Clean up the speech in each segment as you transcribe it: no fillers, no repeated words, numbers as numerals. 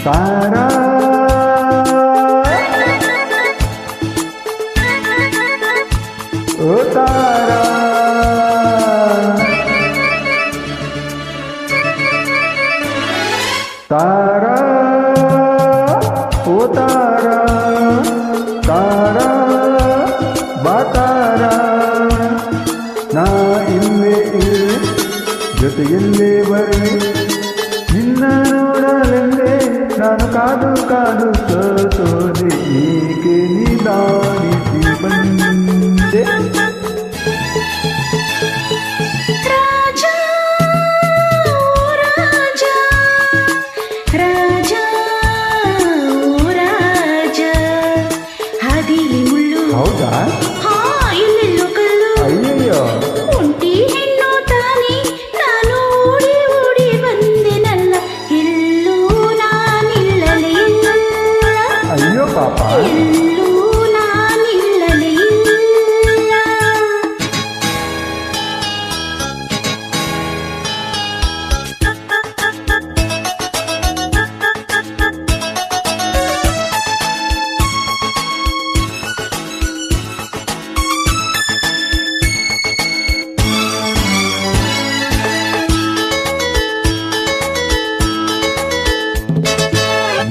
ತಾರಾ ಓ ತಾರಾ ತಾರಾ ಓ ತಾರಾ ತಾರಾ ಬಾ ತಾರಾ ನಾ ಇಲ್ಲೇ ಇರುವೆ ಜೊತೆಯಲ್ಲೇ ಬರುವೆ ನಿನ್ನ ನೋಡಲೆಂದೇ ನಾನು ಕಾದು ಕಾದು ಸೋತೋದೆ ಏಕೆ ನಿಧಾನಿಸಿ ಬಂದೆ ಹೌದಾ ಇಲ್ಲೆಲ್ಲೋ ಕಲ್ಲು ಅಯ್ಯಯ್ಯೋ ಒಂಟಿ ಹೆಣ್ಣು ತಾನೆ ನಾನು ಓಡಿ ಓಡಿ ಬಂದೆನಲ್ಲ ಎಲ್ಲೂ ನಾನಿಲ್ಲಲೇ ಇಲ್ಲ ಅಯ್ಯೋ ಪಾಪ ಎಲ್ಲೂ ನಾನಿಲ್ಲಲೇ ಇಲ್ಲ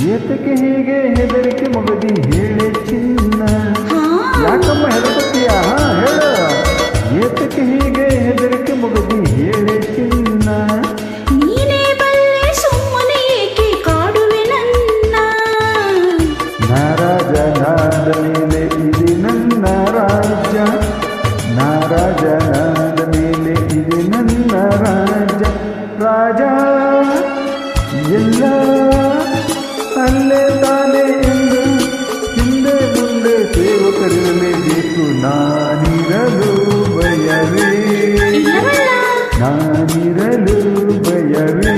ಏತಕ್ಕೆ ಹೀಗೆ ಹೆದರಿಕೆ ಮಗದಿ ಹೇಳಿ ಚಿನ್ನ ಯಾಕಮ್ಮ ಹೆದರ್ಕೊತೀಯ ಹೇಳು ಏತಕ್ಕೆ ಹೀಗೆ ಹೆದರಿಕೆ ಮಗದಿ ಹೇಳಿ ಚಿನ್ನ ನೀನೇ ಬಲ್ಲೆ ಸುಮ್ಮನೆ ಏಕೆ ಕಾಡುವೆ ನನ್ನ ನಾರಾಜನಾದ ಮೇಲೆ ಇದು ನನ್ನ ರಾಜ್ಯ ನಾರಾಜನಾದ ಮೇಲೆ ಇದು ನನ್ನ ರಾಜ್ಯ ರಾಜ ಎಲ್ಲ ಅಲ್ಲೇ ತಾನೇ ಎಂದು ಹಿಂದೆ ಮುಂದೆ ಸೇವಕರಿರಲೇಬೇಕು ನಾನಿರಲು ಭಯವೇ ಇಲ್ಲವಲ್ಲ ನಾನಿರಲು ಭಯವೇ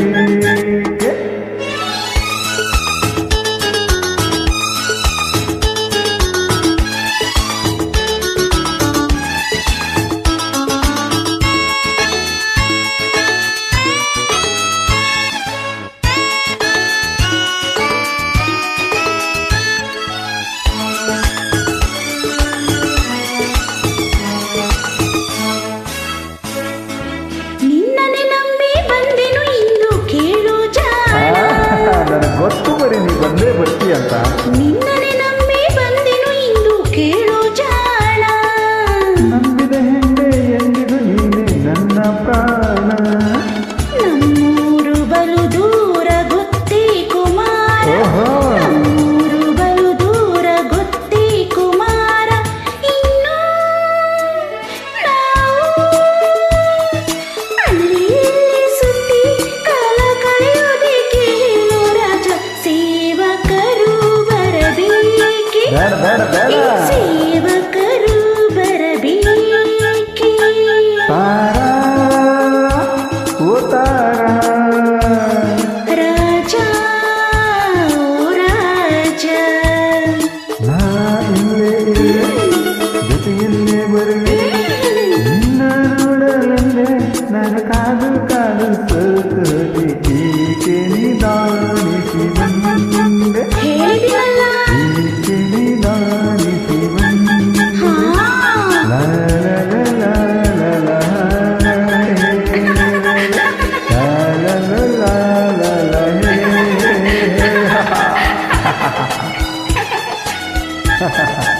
ನಿನ್ನನೆ ನಂಬಿ ಬಂದೆನು ಇಂದು ಕೇಳು ಜಾಣ ನನಗೆ ಗೊತ್ತು ಬರೀ ನೀ ಬಂದೇ ಬರ್ತೀಯ ಅಂತ ನಿನ್ನನೆ ನಂಬಿ ಬಂದೆನು ಇಂದು ಕೇಳು ಜಾಣ ನಂಬಿದ ಹೆಣ್ಣೆ ಎಂದಿದು ನೀನೆ ನನ್ನ ಪ್ರಾಣ ನಮ್ಮೂರು ಬಲು ದೂರ ಗೊತ್ತೇ ಕುಮಾರ ಓಹೋ ನಮ್ಮೂರು ಬಲು ದೂರ ಗೊತ್ತೇ ಕುಮಾರ ಇನ್ನು ನಾವು ಅಲ್ಲಿ ಇಲ್ಲಿ ಸುತ್ತಿ ಕಾಲ ಕಳೆಯೋದೇಕೆ ಹೇಳು ರಾಜ ಸೇವಕರು ಬರಬೇಕೆ ಬೇಡ ಬೇಡ ಬೇಡ ಸೇವಕರು ಬರಬೇಕೆ ತಾರಾ ಓ ತಾರಾ ರಾಜ ಓ ರಾಜ ನಾ ಇಲ್ಲೇ ಇರುವೆ ಜೊತೆಯಲ್ಲೇ ಬರುವೆ ನಿನ್ನ ನೋಡಲೆಂದೇ ನಾನು ಕಾದು ಕಾದು ಸೋತೋದೆ ಏಕೆ ನಿಧಾನಿಸಿ ಬಂದೆ ಹೇಳಿದಿರಲ್ಲ ಏಕೆ ನಿಧಾನಿಸಿ ಬಂದೆ ಹಾ ಲಾ ಲಾ ಲಾ ಲಾ ಲಾ ಲಾ ಏಕೆ ಲಾ ಲಾ ಲಾ ಲಾ ಲಾ ಹೇ